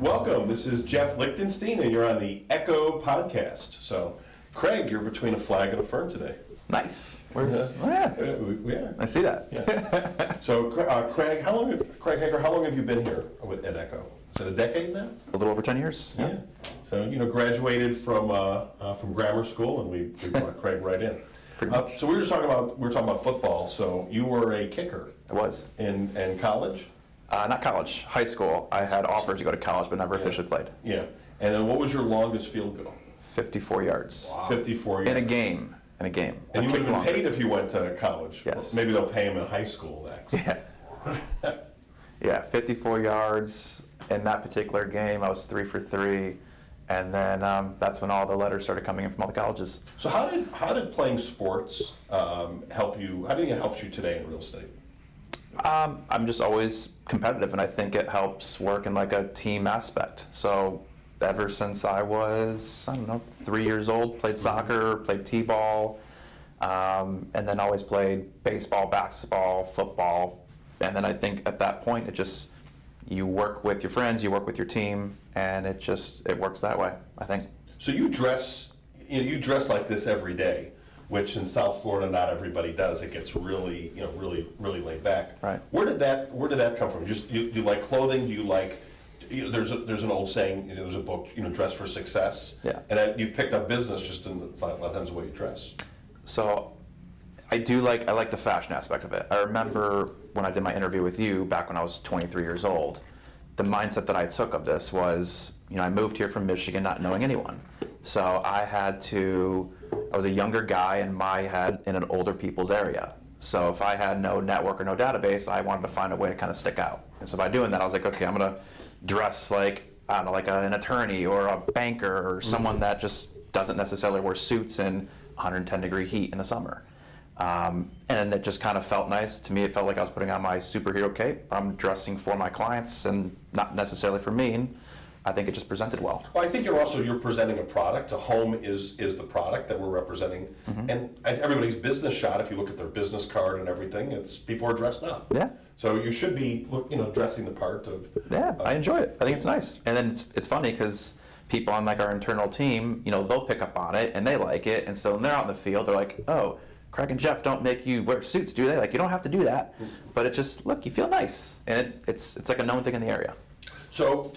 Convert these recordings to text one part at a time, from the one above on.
Welcome. This is Jeff Lichtenstein, and you're on the Echo podcast. So, Craig, you're between a flag and a fern today. Nice. We are. I see that. Yeah. So, Craig, Craig Heger, how long have you been here at Echo? Is it a decade now? A little over 10 years. Yeah. So, graduated from grammar school, and we brought Craig right in. So we were talking about football. So you were a kicker. I was in college. Not college, high school. I had offers to go to college, but never officially played. Yeah. And then what was your longest field goal? 54 yards. Wow. 54 yards. In a game. And you would have been paid if you went to college. Yes. Maybe they'll pay him in high school next. Yeah. Yeah, 54 yards in that particular game. I was 3 for 3. And then that's when all the letters started coming in from all the colleges. So how did playing sports help you? How do you think it helps you today in real estate? I'm just always competitive, and I think it helps work in like a team aspect. So ever since I was, 3 years old, played soccer, played t-ball, and then always played baseball, basketball, football. And then I think at that point, you work with your friends, you work with your team, and it works that way, I think. So you dress like this every day, which in South Florida not everybody does. It gets really laid back. Right. Where did that come from? Do you like clothing? Do you like there's an old saying, there's a book, Dress for Success. Yeah. And you've picked up business just in a lot of times the way you dress. So I like the fashion aspect of it. I remember when I did my interview with you back when I was 23 years old, the mindset that I took of this was, I moved here from Michigan not knowing anyone. So I was a younger guy in my head in an older people's area. So if I had no network or no database, I wanted to find a way to kind of stick out. And so by doing that, I was like, okay, I'm going to dress like an attorney or a banker or someone that just doesn't necessarily wear suits in 110-degree heat in the summer. And it just kind of felt nice. To me, it felt like I was putting on my superhero cape. I'm dressing for my clients and not necessarily for me. And I think it just presented well. Well, I think you're presenting a product. A home is the product that we're representing. Mm-hmm. And everybody's business shot, if you look at their business card and everything, it's people are dressed up. Yeah. So you should be dressing the part of. Yeah, I enjoy it. I think it's nice. And then it's funny because people on like our internal team, they'll pick up on it and they like it. And so when they're out in the field, they're like, oh, Craig and Jeff don't make you wear suits, do they? Like, you don't have to do that. But it just, you feel nice. And it's like a known thing in the area. So,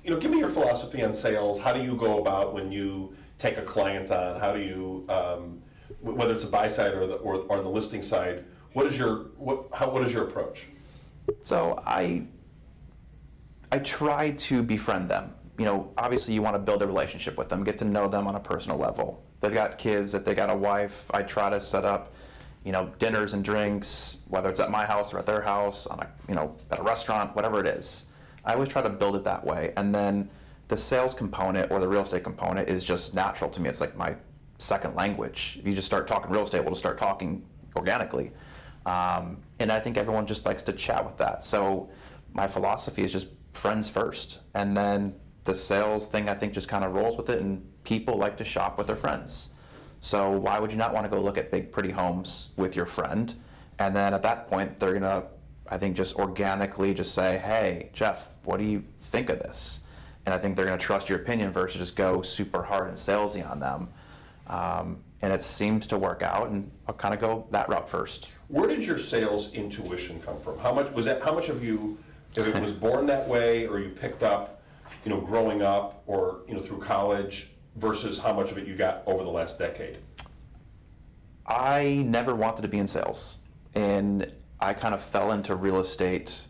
give me your philosophy on sales. How do you go about when you take a client on? How do you, whether it's a buy side or on the listing side, what is your approach? So I try to befriend them. Obviously you want to build a relationship with them, get to know them on a personal level. They've got kids, if they got a wife, I try to set up, dinners and drinks, whether it's at my house or at their house, on at a restaurant, whatever it is. I always try to build it that way. And then the sales component or the real estate component is just natural to me. It's like my second language. If you just start talking real estate, we'll just start talking organically. And I think everyone just likes to chat with that. So my philosophy is just friends first. And then the sales thing, I think, just kind of rolls with it, and people like to shop with their friends. So why would you not want to go look at big, pretty homes with your friend? And then at that point, they're going to, I think, just organically just say, hey, Jeff, what do you think of this? And I think they're going to trust your opinion versus just go super hard and salesy on them. And it seems to work out, and I'll kind of go that route first. Where did your sales intuition come from? How much of you, if it was born that way or you picked up, growing up or, through college, versus how much of it you got over the last decade? I never wanted to be in sales. And I kind of fell into real estate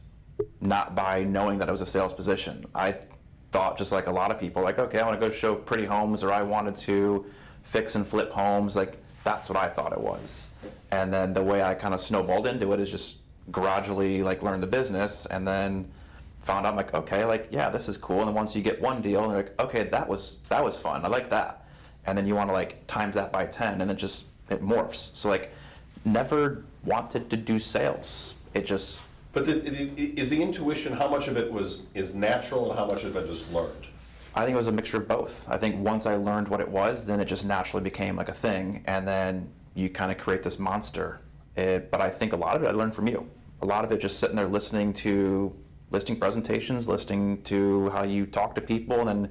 not by knowing that it was a sales position. I thought, just like a lot of people, like, okay, I want to go show pretty homes, or I wanted to fix and flip homes. Like, that's what I thought it was. And then the way I kind of snowballed into it is just gradually learn the business, and then found out yeah, this is cool. And then once you get one deal, and you're like, okay, that was fun. I like that. And then you want to times that by 10, and then just it morphs. So never wanted to do sales. It just. But is the intuition, how much of it is natural and how much of it is learned? I think it was a mixture of both. I think once I learned what it was, then it just naturally became like a thing, and then you kind of create this monster. But I think a lot of it I learned from you. A lot of it just sitting there listening to listing presentations, listening to how you talk to people, and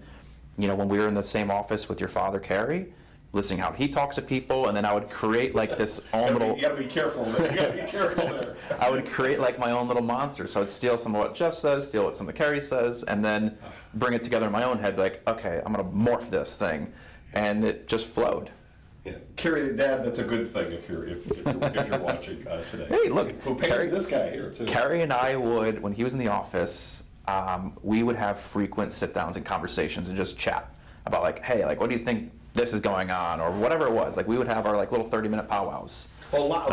then, when we were in the same office with your father, Carrie, listening how he talks to people, and then I would create like this own little. You gotta be careful there. You gotta be careful there. I would create like my own little monster. So I'd steal some of what Jeff says, steal what some of Carrie says, and then bring it together in my own head. Be like, okay, I'm gonna morph this thing, and it just flowed. Yeah. Carrie, Dad, that's a good thing if you're watching today. Hey, look, Who painted this guy here too? Carrie and I would, when he was in the office, we would have frequent sit-downs and conversations and just chat about like, hey, like, what do you think this is going on, or whatever it was. Like we would have our like little 30-minute powwows. Well, a lot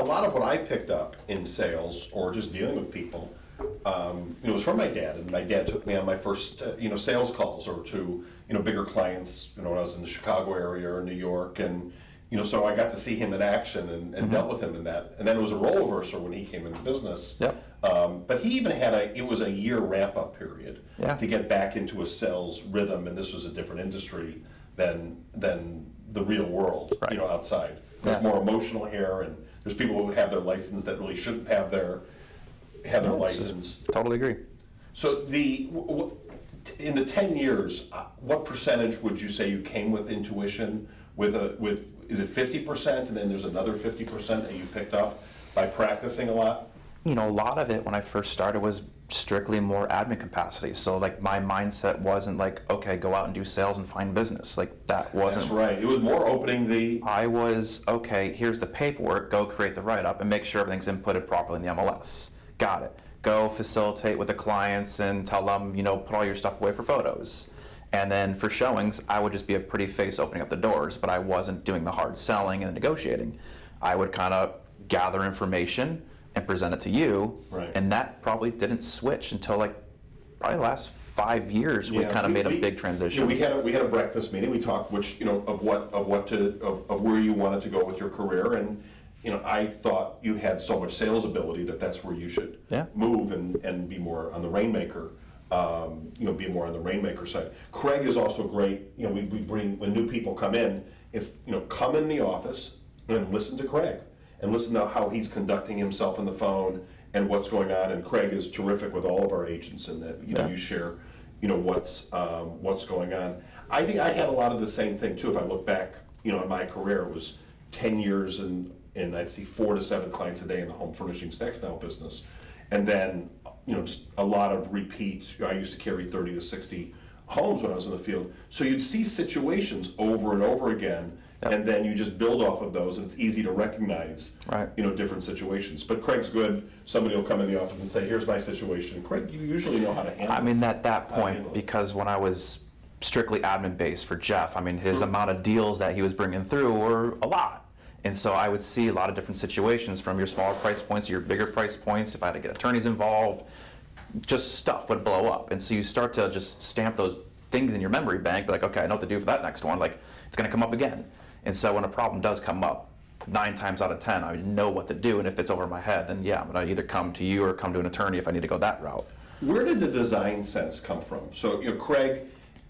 lot of what I picked up in sales or just dealing with people, it was from my dad, and my dad took me on my first, sales calls or to, bigger clients, when I was in the Chicago area or New York, and so I got to see him in action and dealt with him in that. And then it was a role reversal when he came into business. Yep. But he even had it was a year ramp up period to get back into a sales rhythm, and this was a different industry than the real world, right. Outside. There's more emotional here, and there's people who have their license that really shouldn't have their license. Totally agree. So in the 10 years, what percentage would you say you came with intuition? Is it 50%, and then there's another 50% that you picked up by practicing a lot? A lot of it when I first started was strictly more admin capacity. So like my mindset wasn't like, okay, go out and do sales and find business. Like that wasn't. That's right. It was more opening the. I was, okay, here's the paperwork, go create the write-up and make sure everything's inputted properly in the MLS. Got it. Go facilitate with the clients and tell them, put all your stuff away for photos. And then for showings, I would just be a pretty face opening up the doors, but I wasn't doing the hard selling and the negotiating. I would kind of gather information and present it to you, right. And that probably didn't switch until like probably the last 5 years. We kind of made a big transition. We had a breakfast meeting. We talked of where you wanted to go with your career, and I thought you had so much sales ability that's where you should move and be more on the rainmaker. Be more on the rainmaker side. Craig is also great. We bring when new people come in. It's come in the office and listen to Craig. And listen to how he's conducting himself on the phone and what's going on. And Craig is terrific with all of our agents, and that you share, what's going on. I think I had a lot of the same thing too. If I look back, in my career, it was 10 years, and I'd see 4 to 7 clients a day in the home furnishings textile business, and then just a lot of repeats. I used to carry 30 to 60 homes when I was in the field, so you'd see situations over and over again. And then you just build off of those, and it's easy to recognize, different situations. But Craig's good. Somebody will come in the office and say, "Here's my situation." Craig, you usually know how to handle it. I mean, at that point, because when I was strictly admin based for Jeff, I mean, his amount of deals that he was bringing through were a lot. And so I would see a lot of different situations, from your smaller price points to your bigger price points. If I had to get attorneys involved, just stuff would blow up. And so you start to just stamp those things in your memory bank, like, okay, I know what to do for that next one. Like, it's going to come up again. And so when a problem does come up, 9 times out of 10, I know what to do. And if it's over my head, then I'm going to either come to you or come to an attorney if I need to go that route. Where did the design sense come from? So, Craig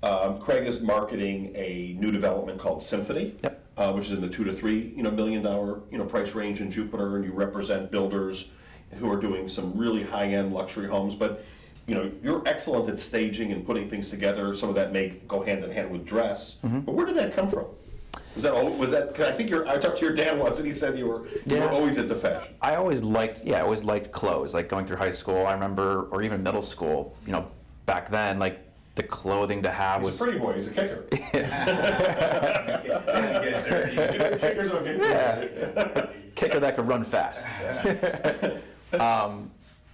is marketing a new development called Symphony, which is in the $2 to $3 million price range in Jupiter, and you represent builders who are doing some really high-end luxury homes. But you're excellent at staging and putting things together. Some of that may go hand in hand with dress. But where did that come from? Was that? Cause I think I talked to your dad once, and he said you were always into fashion. I always liked clothes. Like going through high school, I remember, or even middle school. Back then, like the clothing to have was. He's a pretty boy. He's a kicker. Kickers don't get kicker that could run fast.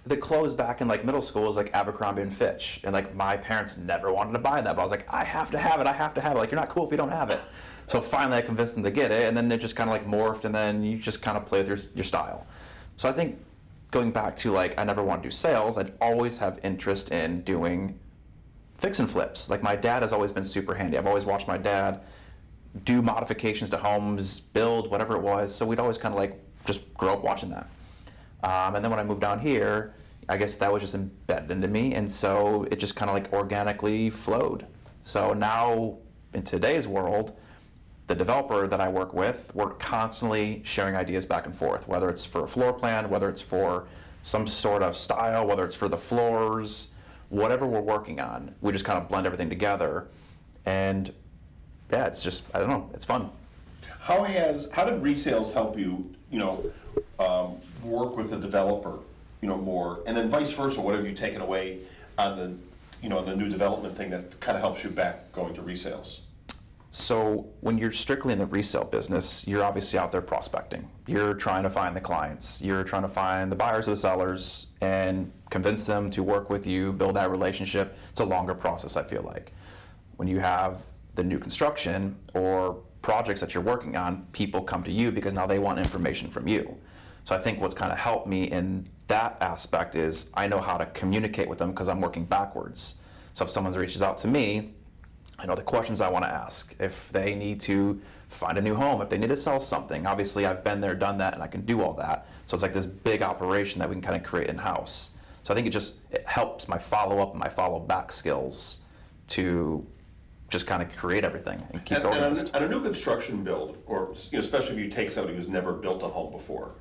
The clothes back in like middle school was like Abercrombie and Fitch, and like my parents never wanted to buy that, but I was like, I have to have it. Like, you're not cool if you don't have it. So finally I convinced them to get it, and then it just kind of like morphed, and then you just kind of play with your style. So I think going back to like, I never want to do sales, I'd always have interest in doing fix and flips. Like my dad has always been super handy. I've always watched my dad do modifications to homes, build, whatever it was. So we'd always kind of like just grow up watching that. And then when I moved down here, I guess that was just embedded into me, and so it just kind of like organically flowed. So now in today's world, the developer that I work with, we're constantly sharing ideas back and forth, whether it's for a floor plan, whether it's for some sort of style, whether it's for the floors, whatever we're working on, we just kind of blend everything together. And yeah, it's just, I don't know, it's fun. How did resales help you, work with the developer, more, and then vice versa? What have you taken away on the new development thing that kind of helps you back going to resales? So when you're strictly in the resale business, you're obviously out there prospecting. You're trying to find the clients. You're trying to find the buyers or the sellers and convince them to work with you, build that relationship. It's a longer process, I feel like. When you have the new construction or projects that you're working on, people come to you because now they want information from you. So I think what's kind of helped me in that aspect is I know how to communicate with them because I'm working backwards. So if someone reaches out to me, I know the questions I want to ask. If they need to find a new home, if they need to sell something, obviously I've been there, done that, and I can do all that. So it's like this big operation that we can kind of create in-house. So I think it helps my follow-up and my follow-back skills to just kind of create everything and keep organized. On a new construction build, or especially if you take somebody who's never built a home before,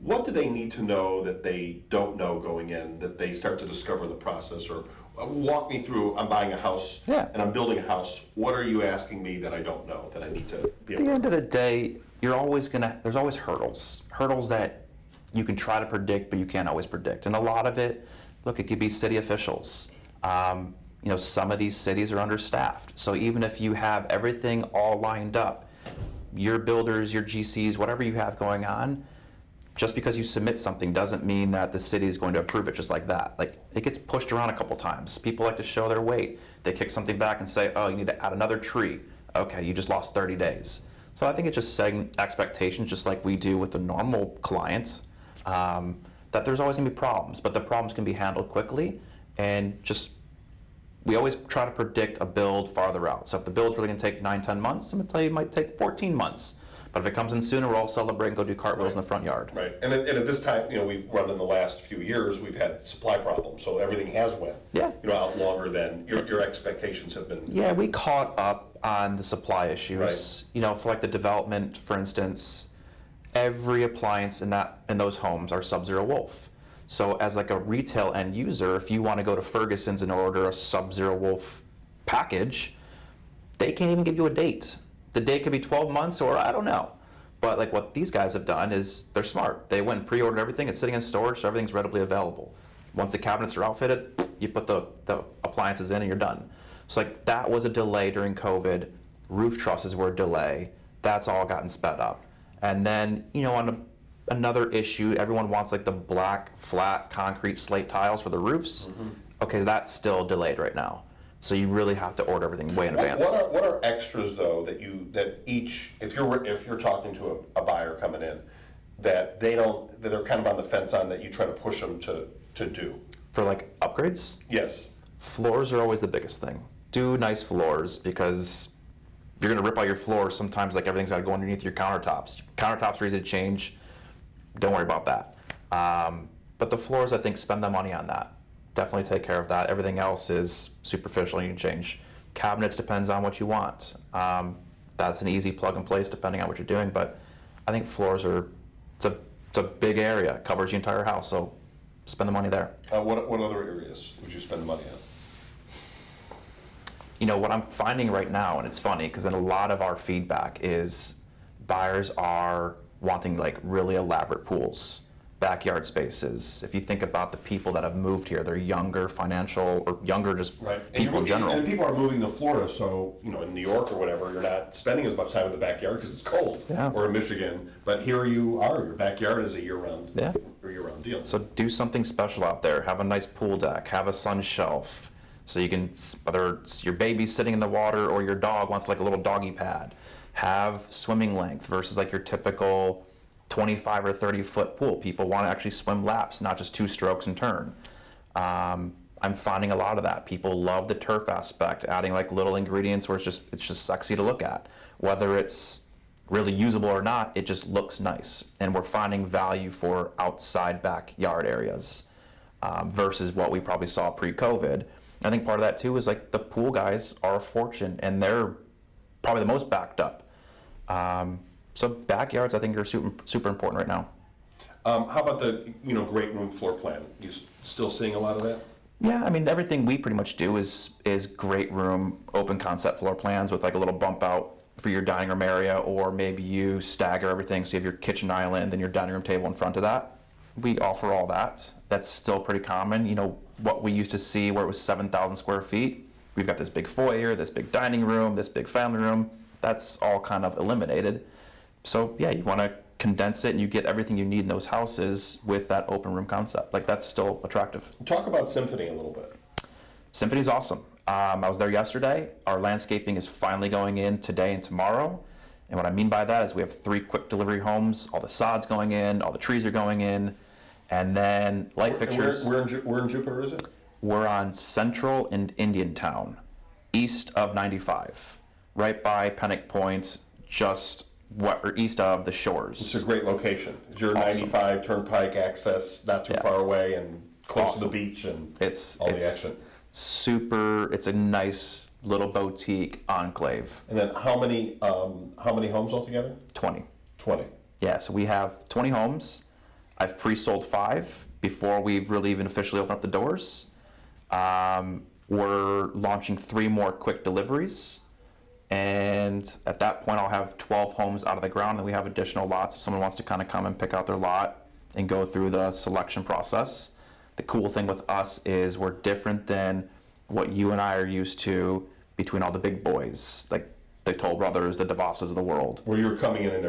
what do they need to know that they don't know going in, that they start to discover in the process? Or walk me through, I'm buying a house and I'm building a house. What are you asking me that I don't know, that I need to be able to? At the end of the day, there's always hurdles that you can try to predict, but you can't always predict. And a lot of it, look, it could be city officials. Some of these cities are understaffed. So even if you have everything all lined up, your builders, your GCs, whatever you have going on, just because you submit something doesn't mean that the city is going to approve it just like that. Like, it gets pushed around a couple times. People like to show their weight. They kick something back and say, oh, you need to add another tree. Okay, you just lost 30 days. So I think it's just setting expectations, just like we do with the normal clients, that there's always gonna be problems, but the problems can be handled quickly. And we always try to predict a build farther out. So if the build's really gonna take 9-10 months, I'm gonna tell you it might take 14 months. But if it comes in sooner, we'll all celebrate and go do cartwheels in the front yard. Right, and at this time, we've run in the last few years, we've had supply problems, so everything has went, out longer than your expectations have been. Yeah, we caught up on the supply issues. Right. For like the development, for instance, every appliance in those homes are Sub-Zero Wolf. So as like a retail end user, if you want to go to Ferguson's and order a Sub-Zero Wolf package, they can't even give you a date. The date could be 12 months or I don't know. But like what these guys have done is they're smart. They went and pre-ordered everything. It's sitting in storage, so everything's readily available. Once the cabinets are outfitted, you put the appliances in and you're done. So like that was a delay during COVID. Roof trusses were a delay. That's all gotten sped up. And then, on another issue, everyone wants like the black, flat, concrete slate tiles for the roofs. Mm-hmm. Okay, that's still delayed right now. So you really have to order everything way in advance. What are extras though if you're talking to a buyer coming in, that they're kind of on the fence on, that you try to push them to do? For like upgrades? Yes. Floors are always the biggest thing. Do nice floors, because if you're gonna rip out your floors, sometimes like everything's gotta go underneath your countertops. Countertops are easy to change. Don't worry about that. But the floors, I think, spend the money on that. Definitely take care of that. Everything else is superficial and you can change. Cabinets depends on what you want. That's an easy plug and place depending on what you're doing, but I think floors it's a big area. It covers the entire house, so spend the money there. What other areas would you spend the money on? What I'm finding right now, and it's funny because then a lot of our feedback is buyers are wanting like really elaborate pools, backyard spaces. If you think about the people that have moved here, they're younger, financial, or younger, just people in general. And people are moving to Florida, so in New York or whatever, you're not spending as much time in the backyard because it's cold. Yeah. Or in Michigan, but here you are. Your backyard is a year-round deal. So do something special out there. Have a nice pool deck. Have a sun shelf, so you can, whether it's your baby sitting in the water or your dog wants like a little doggy pad. Have swimming length versus like your typical 25 or 30 foot pool. People want to actually swim laps, not just 2 strokes and turn. I'm finding a lot of that. People love the turf aspect, adding like little ingredients where it's just sexy to look at. Whether it's really usable or not, it just looks nice. And we're finding value for outside backyard areas versus what we probably saw pre-COVID. I think part of that too is like the pool guys are a fortune and they're probably the most backed up. So backyards, I think, are super, super important right now. How about the, great room floor plan? Still seeing a lot of that? Yeah, I mean, everything we pretty much do is great room, open concept floor plans with like a little bump out for your dining room area, or maybe you stagger everything so you have your kitchen island and your dining room table in front of that. We offer all that. That's still pretty common. What we used to see where it was 7,000 square feet, we've got this big foyer, this big dining room, this big family room. That's all kind of eliminated. So yeah, you want to condense it and you get everything you need in those houses with that open room concept. Like, that's still attractive. Talk about Symphony a little bit. Symphony's awesome. I was there yesterday. Our landscaping is finally going in today and tomorrow. And what I mean by that is we have 3 quick delivery homes. All the sod's going in, all the trees are going in, and then light fixtures. Where in Jupiter is it? We're on Central and Indian Town, east of 95, right by Pennock Point, just east of the shores. It's a great location. It's your Awesome. 95 Turnpike access, not too Yeah. far away, and close to Awesome. the beach and It's all the action. it's a nice little boutique enclave. And then how many homes altogether? 20. 20. Yeah, so we have 20 homes. I've pre-sold 5 before we've really even officially opened up the doors. We're launching 3 more quick deliveries. And at that point, I'll have 12 homes out of the ground, and we have additional lots if someone wants to kind of come and pick out their lot and go through the selection process. The cool thing with us is we're different than what you and I are used to between all the big boys, like the Toll Brothers, the DeVosses of the world. Where you're coming in and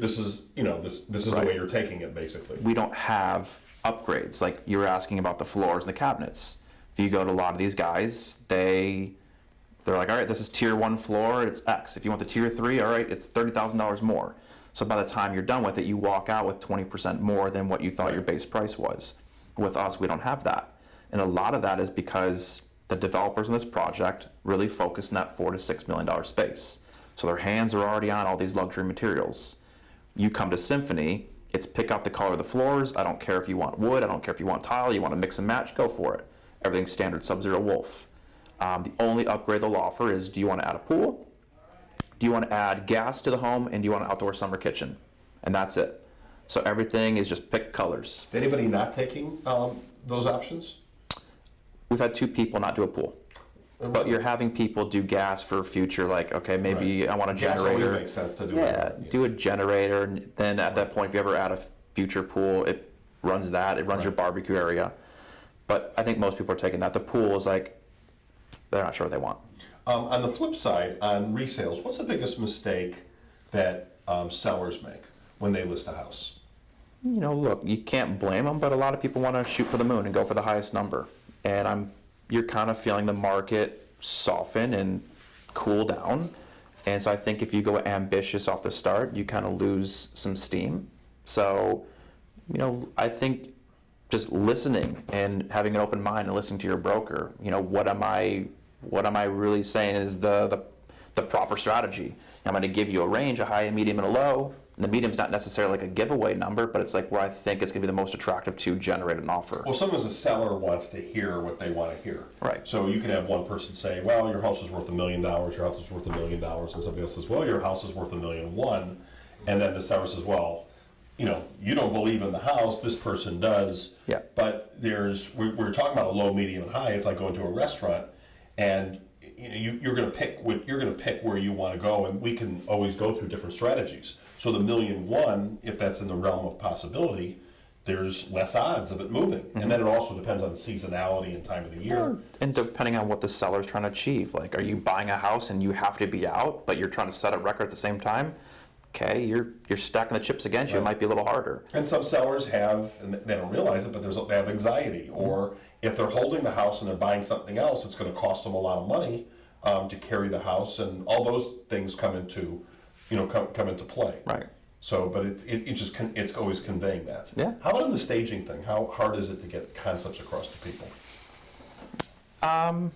this is the Right. way you're taking it, basically. We don't have upgrades. Like, you were asking about the floors and the cabinets. If you go to a lot of these guys, they're like, all right, this is tier 1 floor, it's X. If you want the tier 3, all right, it's $30,000 more. So by the time you're done with it, you walk out with 20% more than what you thought your base price was. With us, we don't have that. And a lot of that is because the developers in this project really focus in that $4 to $6 million space. So their hands are already on all these luxury materials. You come to Symphony, it's pick out the color of the floors. I don't care if you want wood, I don't care if you want tile, you want to mix and match, go for it. Everything's standard Sub-Zero Wolf. The only upgrade they'll offer is, do you want to add a pool? Do you want to add gas to the home? And do you want an outdoor summer kitchen? And that's it. So everything is just pick colors. Is anybody not taking those options? We've had 2 people not do a pool. But you're having people do gas for future, like, okay, maybe Right. I want a Gas generator. always makes sense to do. Yeah, do a generator, and then at that point, if you ever add a future pool, it runs your barbecue area. But I think most people are taking that. The pool is like, they're not sure what they want. On the flip side, on resales, what's the biggest mistake that sellers make when they list a house? Look, you can't blame them, but a lot of people want to shoot for the moon and go for the highest number. And you're kind of feeling the market soften and cool down. And so I think if you go ambitious off the start, you kind of lose some steam. So, I think just listening and having an open mind and listening to your broker, what am I really saying is the proper strategy? I'm going to give you a range, a high, a medium, and a low. And the medium's not necessarily like a giveaway number, but it's like where I think it's going to be the most attractive to generate an offer. Well, sometimes a seller wants to hear what they want to hear. Right. So you can have one person say, well, your house is worth $1 million, your house is worth $1 million, and somebody else says, well, your house is worth $1.1 million. And then the seller says, well, you don't believe in the house, this person does. Yeah. But we're talking about a low, medium, and high. It's like going to a restaurant, and you're going to pick where you want to go, and we can always go through different strategies. So the $1.1 million, if that's in the realm of possibility, there's less odds of it moving. Mm-hmm. And then it also depends on seasonality and time of the year. And depending on what the seller's trying to achieve. Like, are you buying a house and you have to be out, but you're trying to set a record at the same time? Okay, you're stacking the chips against you. It might be a little harder. And some sellers have, and they don't realize it, but they have anxiety. Or if they're holding the house and they're buying something else, it's going to cost them a lot of money to carry the house, and all those things come into play. Right. So, but it's always conveying that. Yeah. How about in the staging thing? How hard is it to get concepts across to people? I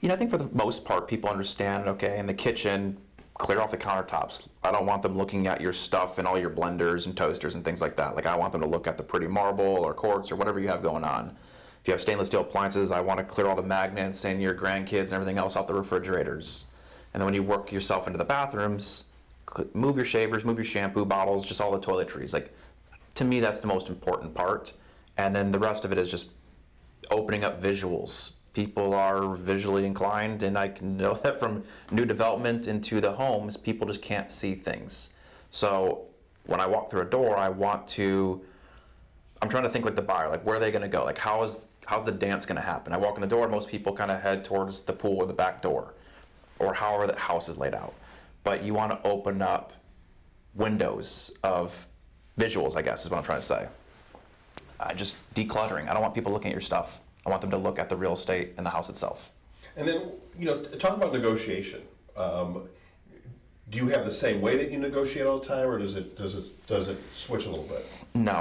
think for the most part, people understand, okay, in the kitchen, clear off the countertops. I don't want them looking at your stuff and all your blenders and toasters and things like that. Like, I want them to look at the pretty marble or quartz or whatever you have going on. If you have stainless steel appliances, I want to clear all the magnets and your grandkids and everything else out the refrigerators. And then when you work yourself into the bathrooms, move your shavers, move your shampoo bottles, just all the toiletries. Like, to me, that's the most important part. And then the rest of it is just opening up visuals. People are visually inclined, and I can know that from new development into the homes, people just can't see things. So when I walk through a door, I'm trying to think like the buyer, like where are they going to go? Like how's the dance going to happen? I walk in the door, most people kind of head towards the pool or the back door, or however the house is laid out. But you want to open up windows of visuals, I guess is what I'm trying to say. Just decluttering. I don't want people looking at your stuff. I want them to look at the real estate and the house itself. And then, talk about negotiation. Do you have the same way that you negotiate all the time, or does it switch a little bit? No,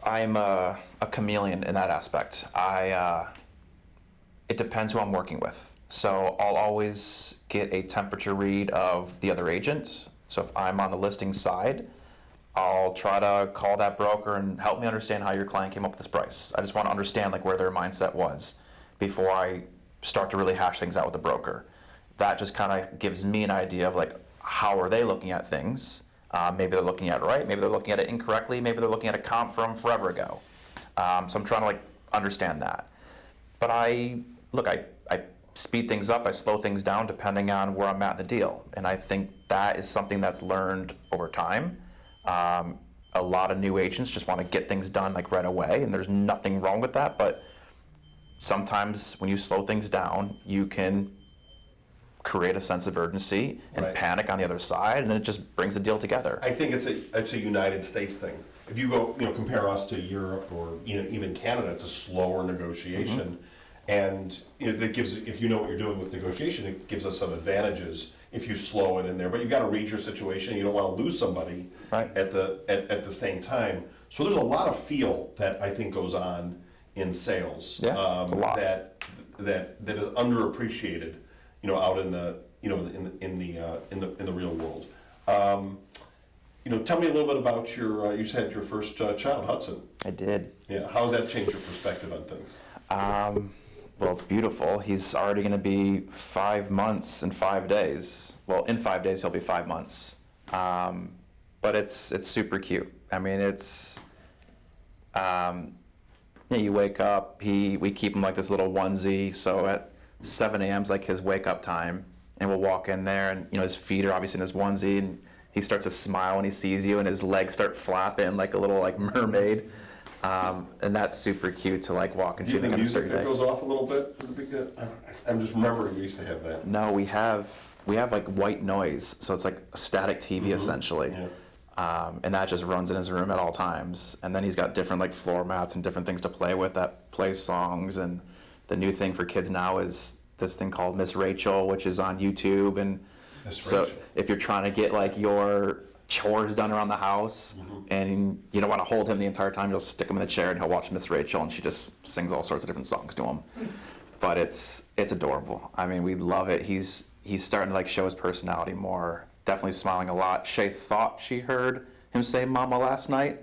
I'm a chameleon in that aspect. It depends who I'm working with. So I'll always get a temperature read of the other agent. So if I'm on the listing side, I'll try to call that broker and help me understand how your client came up with this price. I just want to understand like where their mindset was before I start to really hash things out with the broker. That just kind of gives me an idea of like how are they looking at things. Maybe they're looking at it right, maybe they're looking at it incorrectly, maybe they're looking at a comp from forever ago. So I'm trying to like understand that. But I speed things up, I slow things down depending on where I'm at in the deal. And I think that is something that's learned over time. A lot of new agents just want to get things done like right away, and there's nothing wrong with that. But sometimes when you slow things down, you can create a sense of urgency and Right. panic on the other side, and it just brings the deal together. I think it's a United States thing. If you go, compare us to Europe or even Canada, it's a slower negotiation, and that gives, if you know what you're doing with negotiation, it gives us some advantages if you slow it in there. But you've got to read your situation. You don't want to lose somebody Right. at the same time. So there's a lot of feel that I think goes on in sales. Yeah, it's a lot. That is underappreciated, out in the in the real world. Tell me a little bit about you had your first child, Hudson. I did. Yeah, how has that changed your perspective on things? Well, it's beautiful. He's already going to be 5 months and 5 days. Well, in 5 days he'll be 5 months. But it's super cute. I mean, it's you wake up. We keep him like this little onesie. So at 7 a.m. is like his wake up time, and we'll walk in there, and his feet are obviously in his onesie, and he starts to smile when he sees you, and his legs start flapping like a little like mermaid. And that's super cute to like walk into. Do you have the music certain that day. goes off a little bit? I'm just remembering we used to have that. No, we have like white noise, so it's like a static TV essentially, and that just runs in his room at all times. And then he's got different like floor mats and different things to play with that play songs. And the new thing for kids now is this thing called Miss Rachel, which is on YouTube. And so if you're trying to get like your chores done around the house and you don't want to hold him the entire time, you'll stick him in the chair and he'll watch Miss Rachel, and she just sings all sorts of different songs to him. But it's adorable. I mean, we love it. He's starting to like show his personality more. Definitely smiling a lot. Shay thought she heard him say "mama" last night.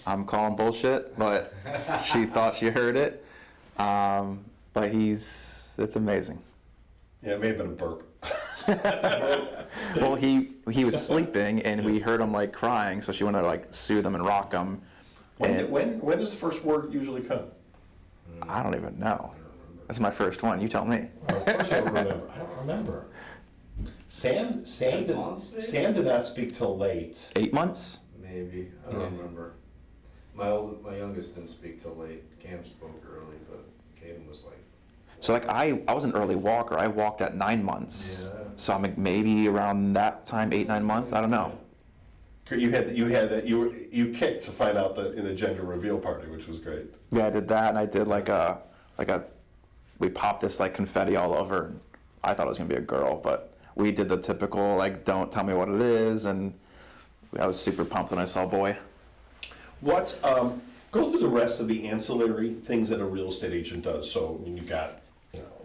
I'm calling bullshit, but she thought she heard it. But it's amazing. Yeah, it may have been a burp. Well, he was sleeping, and we heard him like crying, so she wanted to like soothe him and rock him. When does the first word usually come? I don't even know. That's my first one. You tell me. Of course I don't remember. I don't remember. Sam did not speak till late. 8 months? Maybe. I don't remember. My youngest didn't speak till late. Cam spoke early, but Caden was like. So like I was an early walker. I walked at 9 months. Yeah. So I'm like maybe around that time, 8-9 months. I don't know. You kicked to find out in the gender reveal party, which was great. Yeah, I did that, and I did we popped this like confetti all over. And I thought it was gonna be a girl, but we did the typical like don't tell me what it is, and I was super pumped when I saw a boy. Go through the rest of the ancillary things that a real estate agent does. So you've got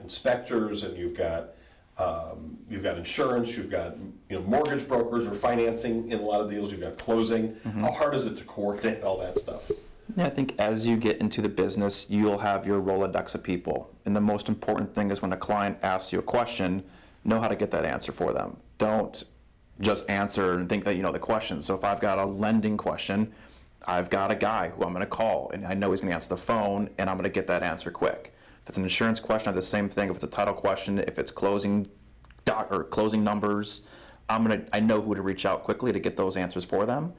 inspectors, and you've got insurance, you've got mortgage brokers or financing in a lot of deals, you've got closing. How hard is it to coordinate all that stuff? Yeah, I think as you get into the business, you'll have your Rolodex of people. And the most important thing is when a client asks you a question, know how to get that answer for them. Don't just answer and think that you know the question. So if I've got a lending question, I've got a guy who I'm going to call, and I know he's going to answer the phone, and I'm going to get that answer quick. If it's an insurance question, I have the same thing. If it's a title question, if it's closing closing numbers, I know who to reach out quickly to get those answers for them.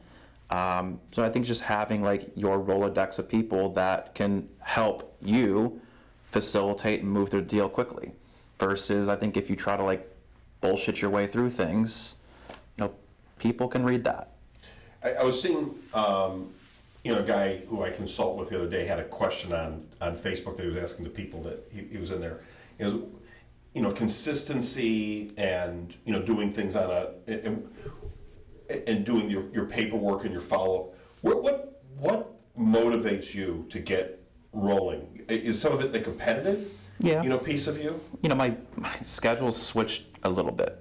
So I think just having like your Rolodex of people that can help you facilitate and move through the deal quickly, versus I think if you try to like bullshit your way through things, people can read that. I was seeing, a guy who I consult with the other day had a question on Facebook that he was asking the people that he was in there. Consistency and, doing things and doing your paperwork and your follow-up. What motivates you to get rolling? Is some of it the competitive, piece of you? My schedule's switched a little bit.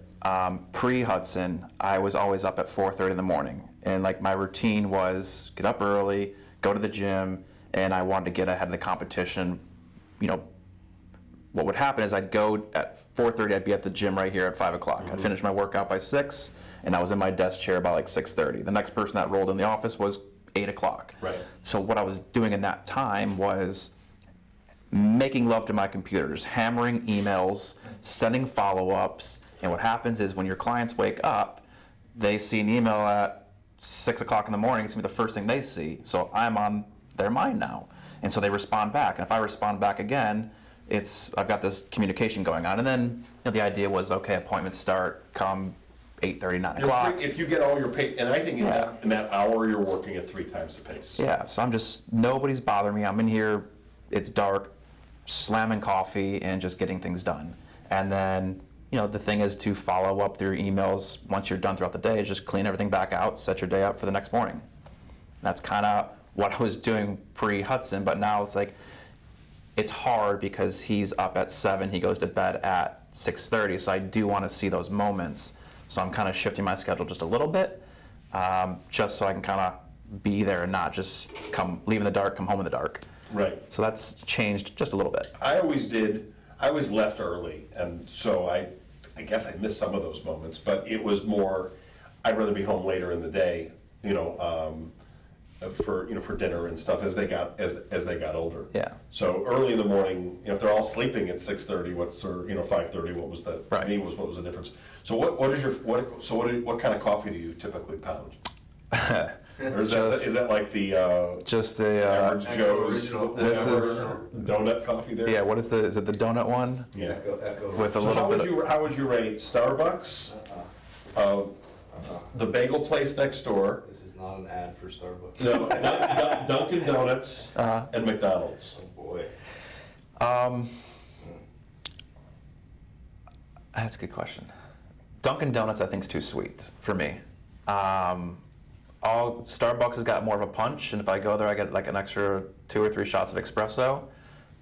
Pre-Hudson, I was always up at 4:30 in the morning, and like my routine was get up early, go to the gym, and I wanted to get ahead of the competition. What would happen is I'd go at 4:30, I'd be at the gym right here at 5 o'clock. I'd finish my workout by 6, and I was in my desk chair by like 6:30. The next person that rolled in the office was 8 o'clock. Right. So what I was doing in that time was making love to my computers, hammering emails, sending follow-ups. And what happens is when your clients wake up, they see an email at 6 o'clock in the morning. It's going to be the first thing they see. So I'm on their mind now. And so they respond back. And if I respond back again, I've got this communication going on. And then the idea was, okay, appointments start come 8:30, 9 o'clock. If you get all your pay, and I think in that hour you're working at 3 times the pace. Yeah, so nobody's bothering me. I'm in here, it's dark, slamming coffee and just getting things done. And then, the thing is to follow up through emails once you're done throughout the day, just clean everything back out, set your day up for the next morning. That's kind of what I was doing pre-Hudson, but now it's like, it's hard because he's up at 7, he goes to bed at 6:30, so I do want to see those moments. So I'm kind of shifting my schedule just a little bit, just so I can kind of be there and not just leave in the dark, come home in the dark. Right. So that's changed just a little bit. I always left early, and so I guess I missed some of those moments, but it was more, I'd rather be home later in the day, for dinner and stuff as they got older. Yeah. So early in the morning, if they're all sleeping at 6:30, or 5:30, what was that? Right. To me, what was the difference? So what kind of coffee do you typically pound? Or is that like the just the average Joe's this is donut coffee there? yeah. What is is it the donut one? Yeah. Echo. With a So little bit. how would you rate Starbucks, the bagel place next door, This is not an ad for Starbucks. no, Dunkin' Donuts, and McDonald's? Oh boy. That's a good question. Dunkin' Donuts, I think, is too sweet for me. Starbucks has got more of a punch, and if I go there, I get like an extra 2 or 3 shots of espresso.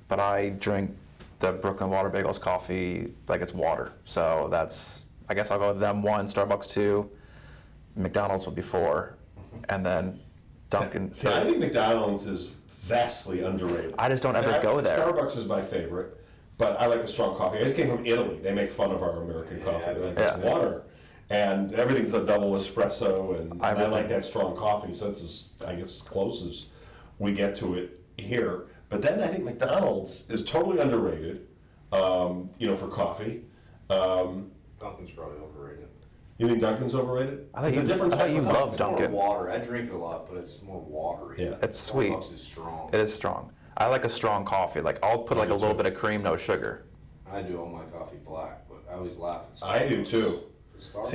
But I drink the Brooklyn Water Bagels coffee like it's water. So I guess I'll go with them 1, Starbucks 2, McDonald's would be 4, and then Dunkin'. See, I think McDonald's is vastly underrated. I just don't ever go there. Starbucks is my favorite, but I like a strong coffee. I just came from Italy. They make fun of our American coffee. They're like, it's water. And everything's a double espresso, and I like that strong coffee. So that's, I guess, as close as we get to it here. But then I think McDonald's is totally underrated, for coffee. Dunkin's probably overrated. You think Dunkin's overrated? I thought you love It's Dunkin'. more water. I drink it a lot, but it's more watery. Yeah. It's sweet. Starbucks is strong. It is strong. I like a strong coffee. Like I'll put like a little bit of cream, no sugar. I do all my coffee black, but I always laugh at Starbucks. I do too. Starbucks.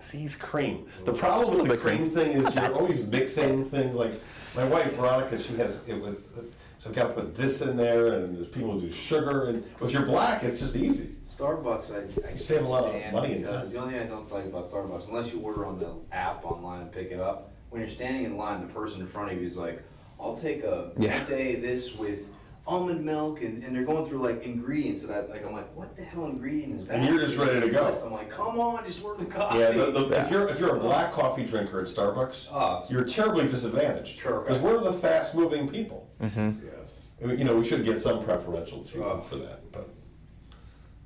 See, he's cream. The problem with the cream thing is you're always mixing things. Like my wife Veronica, she has it so got to put this in there, and there's people who do sugar, and with your black, it's just easy. Starbucks, I save a lot of stand money and because time. the only thing I don't like about Starbucks, unless you order on the app online and pick it up, when you're standing in line, the person in front of you is like, "I'll take a venti this with almond milk," and they're going through like ingredients that I'm like, what the hell ingredient is that? And you're just ready to go. I'm like, come on, just order the coffee. Yeah, if you're a black coffee drinker at Starbucks, you're terribly disadvantaged because we're the fast-moving people. Mm-hmm. Yes. We should get some preferential treatment for that,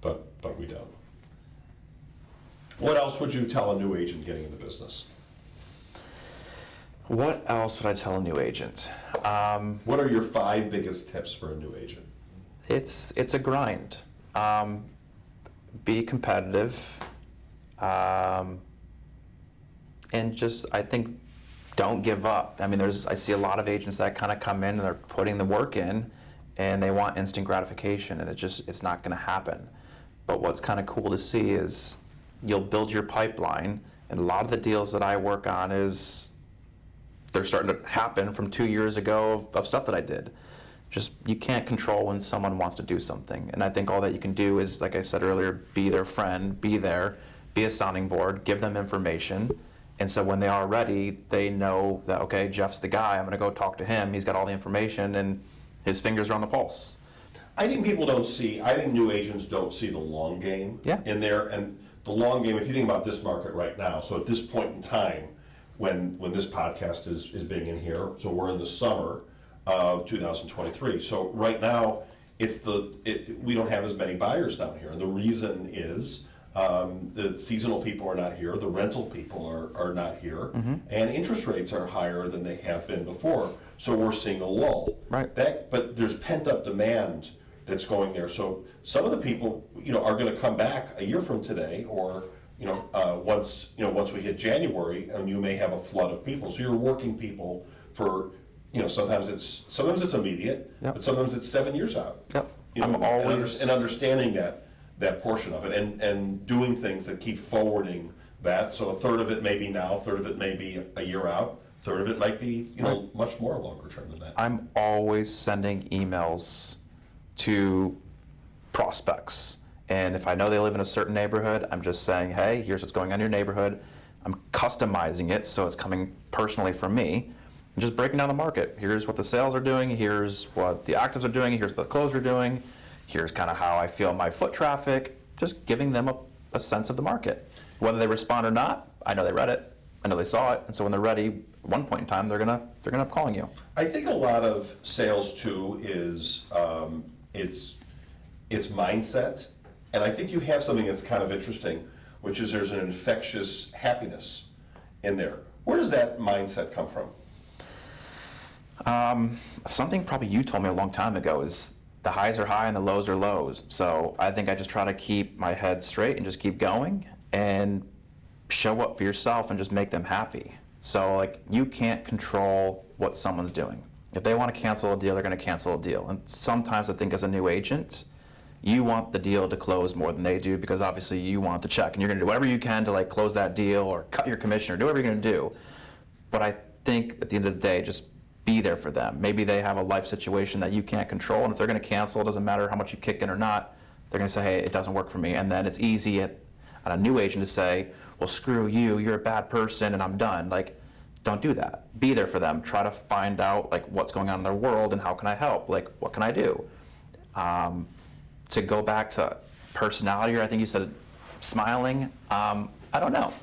but we don't. What else would you tell a new agent getting in the business? What else would I tell a new agent? What are your 5 biggest tips for a new agent? It's a grind. Be competitive, and just, I think, don't give up. I mean, I see a lot of agents that kind of come in and they're putting the work in, and they want instant gratification, and it's not going to happen. But what's kind of cool to see is you'll build your pipeline, and a lot of the deals that I work on they're starting to happen from 2 years ago of stuff that I did. Just, you can't control when someone wants to do something. And I think all that you can do is, like I said earlier, be their friend, be there, be a sounding board, give them information. And so when they are ready, they know that, okay, Jeff's the guy, I'm gonna go talk to him, he's got all the information, and his fingers are on the pulse. I think new agents don't see the long game Yeah. in there. And the long game, if you think about this market right now, so at this point in time, when this podcast is being in here, so we're in the summer of 2023. So right now, we don't have as many buyers down here. And the reason is the seasonal people are not here, the rental people are not here, and interest rates are higher than they have been before. So we're seeing a lull. Right. But there's pent up demand that's going there. So some of the people, are going to come back a year from today, or once we hit January, and you may have a flood of people. So you're working people for, sometimes it's immediate, Yep. but sometimes it's 7 years out. Yep. And understanding that portion of it, and doing things that keep forwarding that. So a third of it may be now, a third of it may be a year out, a third of it might be much more longer term than that. I'm always sending emails to prospects. And if I know they live in a certain neighborhood, I'm just saying, hey, here's what's going on in your neighborhood. I'm customizing it so it's coming personally from me. And just breaking down the market. Here's what the sales are doing, here's what the actives are doing, here's what the close are doing, here's kind of how I feel my foot traffic. Just giving them a sense of the market. Whether they respond or not, I know they read it, I know they saw it, and so when they're ready, at one point in time, they're gonna end up calling you. I think a lot of sales too is it's mindset, and I think you have something that's kind of interesting, which is there's an infectious happiness in there. Where does that mindset come from? Something probably you told me a long time ago is the highs are high and the lows are lows. So I think I just try to keep my head straight and just keep going and show up for yourself and just make them happy. So like, you can't control what someone's doing. If they want to cancel a deal, they're going to cancel a deal. And sometimes I think as a new agent, you want the deal to close more than they do, because obviously you want the check and you're going to do whatever you can to like close that deal or cut your commission or do whatever you're going to do. But I think at the end of the day, just be there for them. Maybe they have a life situation that you can't control, and if they're going to cancel, it doesn't matter how much you kick in or not, they're going to say, hey, it doesn't work for me. And then it's easy on a new agent to say, well, screw you, you're a bad person and I'm done. Like, don't do that. Be there for them. Try to find out like what's going on in their world and how can I help? Like, what can I do? To go back to personality, or I think you said smiling. I don't know.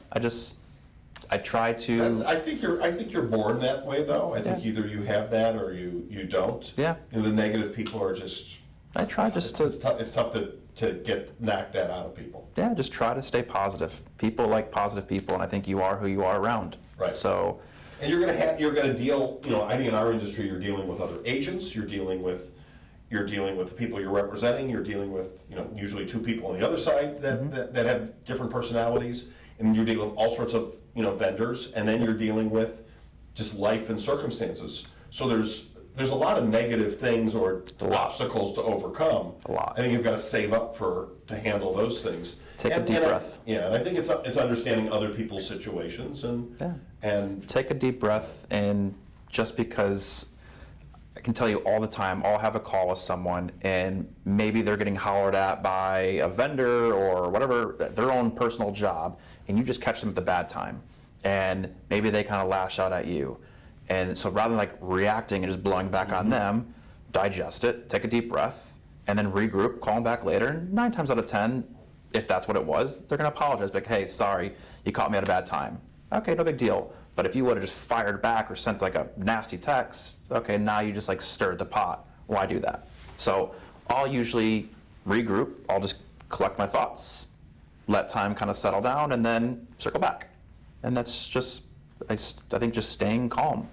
I try to. I think you're born that way, though. I think either you have that or you don't. Yeah. And the negative people are just. I try just to. It's tough to knock that out of people. Yeah, just try to stay positive. People like positive people, and I think you are who you are around. Right. So. And you're gonna deal. I think in our industry, you're dealing with other agents. You're dealing with the people you're representing. You're dealing with usually two people on the other side that have different personalities, and you're dealing with all sorts of vendors, and then you're dealing with just life and circumstances. So there's a lot of negative things or obstacles to overcome. A lot. I think you've got to save up to handle those things. Take a deep breath. And I think it's understanding other people's situations and take a deep breath, and just because I can tell you all the time, I'll have a call with someone and maybe they're getting hollered at by a vendor or whatever, their own personal job, and you just catch them at the bad time. And maybe they kind of lash out at you. And so rather than like reacting and just blowing back on them, digest it, take a deep breath, and then regroup, call them back later. And 9 times out of 10, if that's what it was, they're going to apologize. Like, hey, sorry, you caught me at a bad time. Okay, no big deal. But if you would have just fired back or sent like a nasty text, okay, now you just like stirred the pot. Why do that? So I'll usually regroup. I'll just collect my thoughts, let time kind of settle down, and then circle back. And that's just I think just staying calm.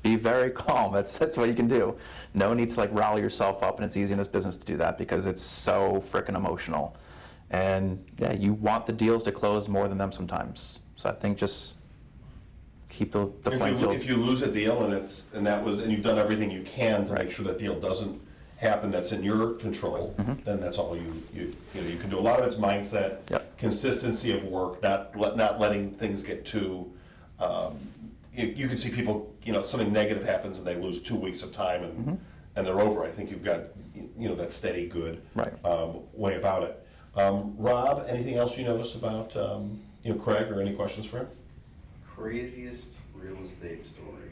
Be very calm. That's what you can do. No need to like rally yourself up, and it's easy in this business to do that because it's so freaking emotional. And yeah, you want the deals to close more than them sometimes. So I think just keep the playing field. If you lose a deal and you've done everything you can to make sure that deal doesn't happen, that's in your control, then that's all you can do. A lot of it's mindset, consistency of work, not letting things get too. You can see people, something negative happens and they lose 2 weeks of time and they're over. I think you've got that steady, good way about it. Rob, anything else you noticed about Craig, or any questions for him? Craziest real estate story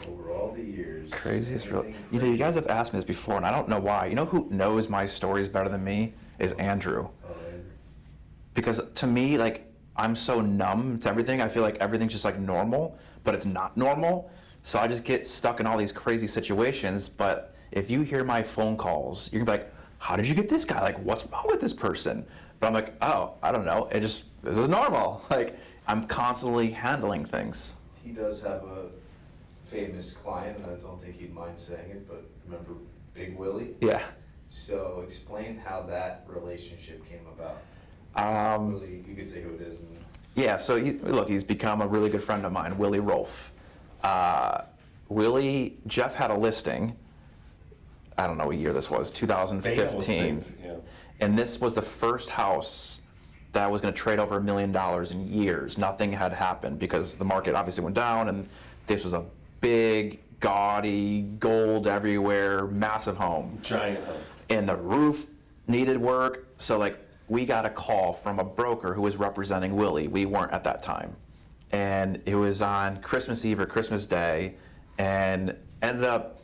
over all the years. Craziest real. You guys have asked me this before, and I don't know why. You know who knows my stories better than me is Andrew. Andrew. Because to me, like, I'm so numb to everything. I feel like everything's just like normal, but it's not normal. So I just get stuck in all these crazy situations. But if you hear my phone calls, you're gonna be like, how did you get this guy? Like, what's wrong with this person? But I'm like, oh, I don't know. This is normal. Like, I'm constantly handling things. He does have a famous client, and I don't think he'd mind saying it, but remember Big Willie? Yeah. So explain how that relationship came about. Willie, you could say who it is. Yeah, so he's become a really good friend of mine, Willie Rolfe. Jeff had a listing, I don't know what year this was, 2015. Yeah. And this was the first house that was going to trade over $1 million in years. Nothing had happened because the market obviously went down, and this was a big, gaudy, gold everywhere, massive home. Giant home. And the roof needed work, so like we got a call from a broker who was representing Willie. We weren't at that time. And it was on Christmas Eve or Christmas Day, and ended up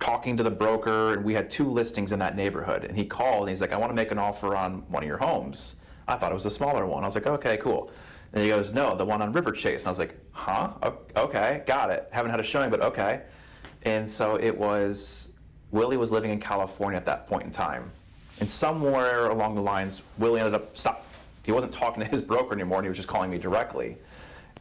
talking to the broker, and we had 2 listings in that neighborhood. And he called, and he's like, I want to make an offer on one of your homes. I thought it was a smaller one. I was like, okay, cool. And he goes, no, the one on River Chase. And I was like, huh? Okay, got it. Haven't had a showing, but okay. And so Willie was living in California at that point in time. And somewhere along the lines, Willie ended up, he wasn't talking to his broker anymore, and he was just calling me directly.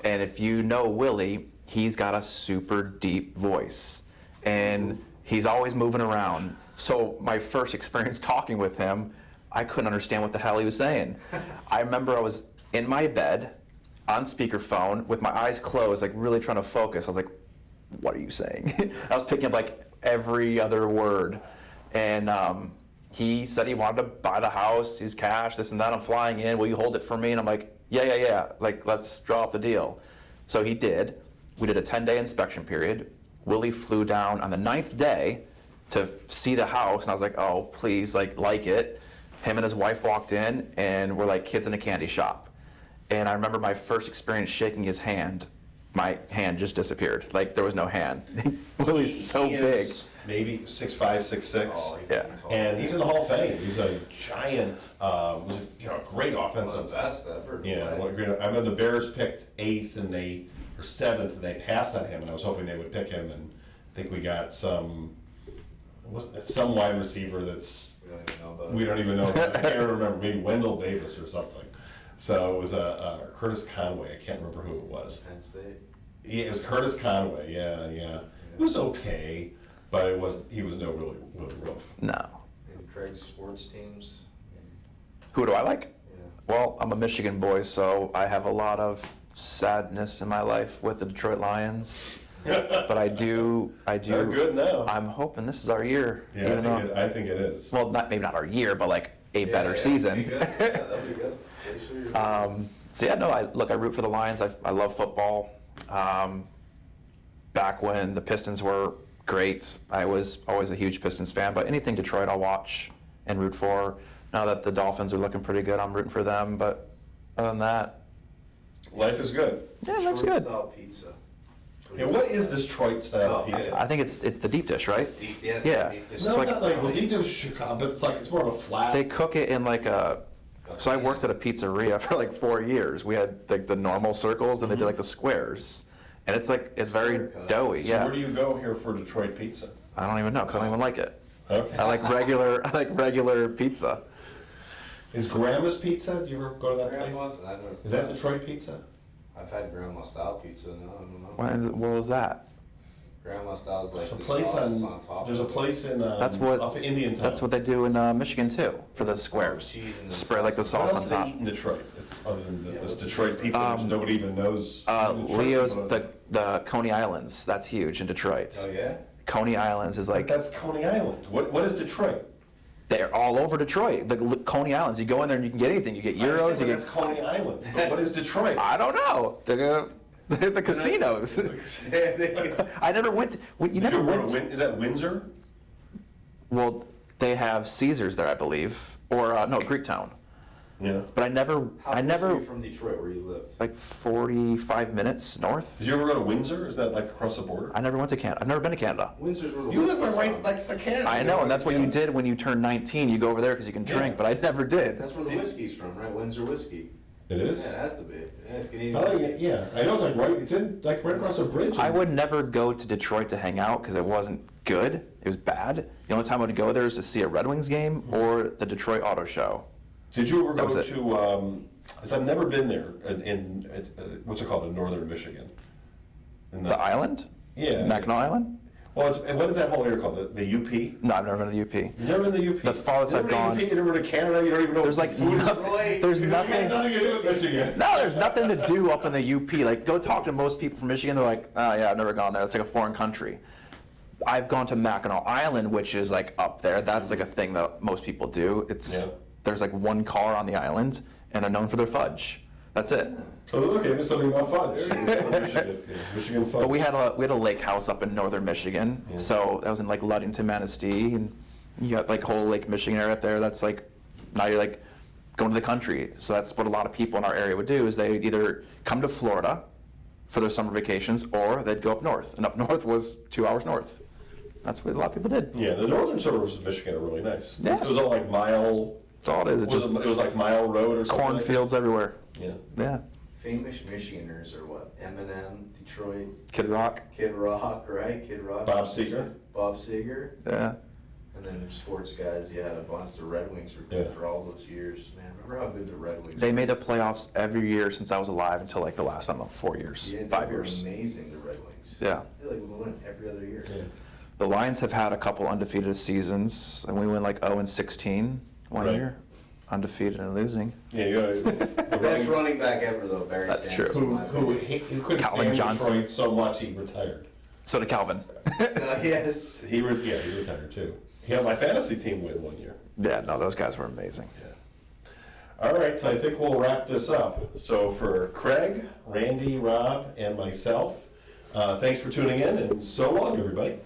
And if you know Willie, he's got a super deep voice. And he's always moving around. So my first experience talking with him, I couldn't understand what the hell he was saying. I remember I was in my bed on speakerphone with my eyes closed, like really trying to focus. I was like, what are you saying? I was picking up like every other word. And he said he wanted to buy the house, he's cash, this and that. I'm flying in, will you hold it for me? And I'm like, yeah. Like, let's draw up the deal. So he did. We did a 10-day inspection period. Willie flew down on the 9th day to see the house, and I was like, oh, please, like it. Him and his wife walked in, and we're like kids in a candy shop. And I remember my first experience shaking his hand. My hand just disappeared. Like, there was no hand. Willie's so big. Is maybe 6'5", 6'6". Oh, Yeah. And he's in the Hall of Fame. He's a giant, great offensive. One of the best ever. Yeah, what a great. I remember the Bears picked 8th and 7th, and they passed on him, and I was hoping they would pick him. And I think we got some wide receiver that's we don't even know. I can't remember. Maybe Wendell Davis or something. So it was Curtis Conway. I can't remember who it was. Penn State. Yeah, it was Curtis Conway. Yeah. It was okay, but he was no really rough. No. And Craig's sports teams. Who do I like? Yeah. Well, I'm a Michigan boy, so I have a lot of sadness in my life with the Detroit Lions. But I do. They're good now. I'm hoping this is our year. Yeah, I think it is. Well, maybe not our year, but like a better season. That'd be good. Yeah, that'd be good. So yeah, no, I root for the Lions. I love football. Back when the Pistons were great, I was always a huge Pistons fan. But anything Detroit, I'll watch and root for. Now that the Dolphins are looking pretty good, I'm rooting for them. But other than that, life is good. yeah, life's good. Detroit-style pizza. And what is Detroit style pizza? I think it's the deep dish, right? Deep, yes, Yeah. deep dish. No, It's it's not like deep dish Chicago, but it's more of a flat. They cook it in like a. So I worked at a pizzeria for like 4 years. We had like the normal circles, and they did like the squares, and it's very doughy. So Yeah. where do you go here for Detroit pizza? I don't even know because I don't even like it. Okay. I like regular pizza. Is Grandma's Pizza? Do you ever go to that place? Grandma's, I don't- Is that Detroit pizza? I've had grandma style pizza. No, I don't know. What was that? Grandma style is like There's a the place sauce is on, on top. there's a of it. place in, That's what off of Indian Town. That's what they do in Michigan too for the squares. Cheese and the Spray like the sauce. What sauce else on do they top. eat in Detroit? It's other than this what's Detroit pizza, which nobody even knows. Detroit Leo's people the Coney Islands. That's huge in Detroit. Oh yeah. Coney Islands is But like that's Coney Island. What is Detroit? they're all over Detroit. The Coney Islands. You go in there and you can get anything. You get I euros. understand, You but that's get Coney Island. But what is Detroit? I don't know. The casinos. I never went. You Did never you ever went. go to is that Windsor? Well, they have Caesars there, I believe, or no, Greektown. Yeah. But I never. How I close never. are you from Detroit, where you lived? Like 45 minutes north. Did you ever go to Windsor? Is that like across the border? I never went to Canada. I've never been to Canada. Windsor's where the You live whiskey's right from. next to Canada. I know, and that's what you did when you turned 19. You go over there because you can drink, Yeah. but I never did. That's where the whiskey's from, right? Windsor whiskey. It is. Yeah, it has to be. Yeah, it's Canadian. Oh whiskey. yeah, I know. It's like right. It's in like right across a bridge. I would never go to Detroit to hang out because it wasn't good. It was bad. The only time I would go there is to see a Red Wings game or the Detroit Auto Show. Did you ever That go was it. to? As I've never been there in what's it called in northern Michigan. In The island? Yeah. Mackinac Island? Well, what is that whole area called? The UP? No, I've never been to the UP. You've never been to the UP? The farthest You I've never been gone- to UP? You never been to Canada? You don't even know There's what like food is? nothing. There's You have nothing. nothing to do with Michigan. No, there's nothing to do up in the UP. Like, go talk to most people from Michigan. They're like, oh yeah, I've never gone there. It's like a foreign country. I've gone to Mackinac Island, which is like up there. That's like a thing that most people do. It's Yeah. There's like one car on the island, and they're known for their fudge. That's it. So okay, there's something about fudge. Michigan, yeah, Michigan fudge. But we had a lake house up in northern Michigan, so that was in like Lichtenstein, Manistee, and you got like whole Lake Michigan area up there. That's like now you're like going to the country. So that's what a lot of people in our area would do is they would either come to Florida for their summer vacations or they'd go up north, and up north was 2 hours north. That's what a lot of people did. Yeah, the northern suburbs of Michigan are really nice. Yeah. It was all like mile. That's all it is. It's just It was like Mile Road or something. cornfields everywhere. Like Yeah. Famous Michiganers are what? Eminem, Detroit, Kid Rock. Kid Rock, right? Kid Rock. Bob Seger. Bob Seger. Yeah. And then sports guys, you had a bunch. The Red Wings were good Yeah. for all those years. Man, remember how good the Red Wings They were? made the playoffs every year since I was alive until like the last, I don't know, 4 years, Yeah, they 5 were years. amazing, the Red Wings. Yeah. They like would win every other year. Yeah. The Lions have had a couple undefeated seasons, and we went like 0-16 one Right. year, undefeated and losing. Yeah, you got the Best running running back ever, though, Barry That's Sanders. true. in my who opinion. he couldn't Calvin stand Johnson. Detroit so much he retired. So did Calvin. Yes. He retired too. He had my fantasy team win one year. Yeah, no, those guys were amazing. Yeah. All right, so I think we'll wrap this up. So for Craig, Randy, Rob, and myself, thanks for tuning in, and so long, everybody.